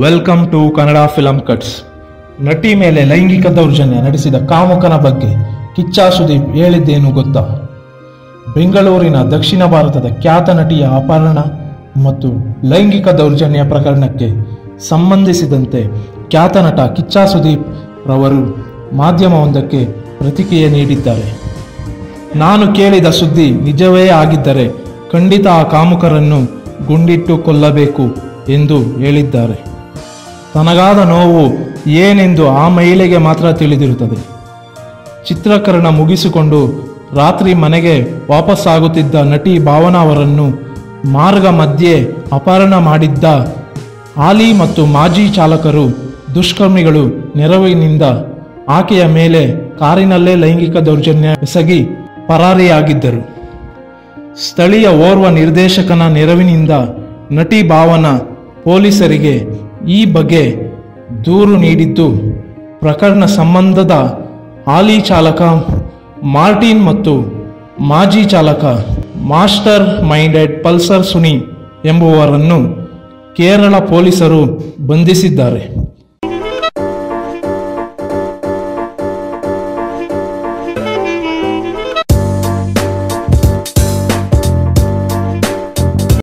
Welcome to Kannada film cuts. ನಟಿ ಮೇಲೆ ಲೈಂಗಿಕ ದೌರ್ಜನ್ಯ ನಡೆಸಿದ ಕಾಮುಕನ ಬಗ್ಗೆ ಕಿಚ್ಚ ಸುದೀಪ್ ಹೇಳಿದ್ದೇನು ಗೊತ್ತಾ? ಬೆಂಗಳೂರಿನ ದಕ್ಷಿಣ ಭಾರತದ ಖ್ಯಾತ ನಟಿಯ ಅಪಹರಣ ಮತ್ತು ಲೈಂಗಿಕ ದೌರ್ಜನ್ಯ ಪ್ರಕರಣಕ್ಕೆ ಸಂಬಂಧಿಸಿದಂತೆ ಖ್ಯಾತ ನಟ ಕಿಚ್ಚ ಸುದೀಪ್ ರವರು ಮಾಧ್ಯಮವೊಂದಕ್ಕೆ ಪ್ರತಿಕ್ರಿಯೆ ನೀಡಿದ್ದಾರೆ. ನಾನು ಕೇಳಿದ ಸುದ್ದಿ ನಿಜವೇ ಆಗಿದ್ದರೆ ಖಂಡಿತ ಆ ಕಾಮುಕರನ್ನು ಗುಂಡಿಟ್ಟು ಕೊಲ್ಲಬೇಕು ಎಂದು ಹೇಳಿದ್ದಾರೆ. ತನಗಾದ ನೋವು ಏನೆಂದು ಆ ಮಹಿಳೆಗೆ ಮಾತ್ರ ತಿಳಿದಿರುತ್ತದೆ. ಚಿತ್ರೀಕರಣ ಮುಗಿಸಿಕೊಂಡು ರಾತ್ರಿ ಮನೆಗೆ ವಾಪಸ್ಸಾಗುತ್ತಿದ್ದ ನಟಿ ಭಾವನಾ ಅವರನ್ನು ಮಾರ್ಗ ಮಧ್ಯೆ ಅಪಹರಣ ಮಾಡಿದ್ದ ಹಾಲಿ ಮತ್ತು ಮಾಜಿ ಚಾಲಕರು ದುಷ್ಕರ್ಮಿಗಳು ನೆರವಿನಿಂದ ಆಕೆಯ ಮೇಲೆ ಕಾರಿನಲ್ಲೇ ಲೈಂಗಿಕ ದೌರ್ಜನ್ಯ ಎಸಗಿ ಪರಾರಿಯಾಗಿದ್ದರು. ಸ್ಥಳೀಯ ಓರ್ವ ನಿರ್ದೇಶಕನ ನೆರವಿನಿಂದ ನಟಿ ಭಾವನಾ ಪೊಲೀಸರಿಗೆ ಈ ಬಗ್ಗೆ ದೂರು ನೀಡಿದ್ದು, ಪ್ರಕರಣ ಸಂಬಂಧದ ಹಾಲಿ ಚಾಲಕ ಮಾರ್ಟಿನ್ ಮತ್ತು ಮಾಜಿ ಚಾಲಕ ಮಾಸ್ಟರ್ ಮೈಂಡೆಡ್ ಪಲ್ಸರ್ ಸುನಿ ಎಂಬುವರನ್ನು ಕೇರಳ ಪೊಲೀಸರು ಬಂಧಿಸಿದ್ದಾರೆ.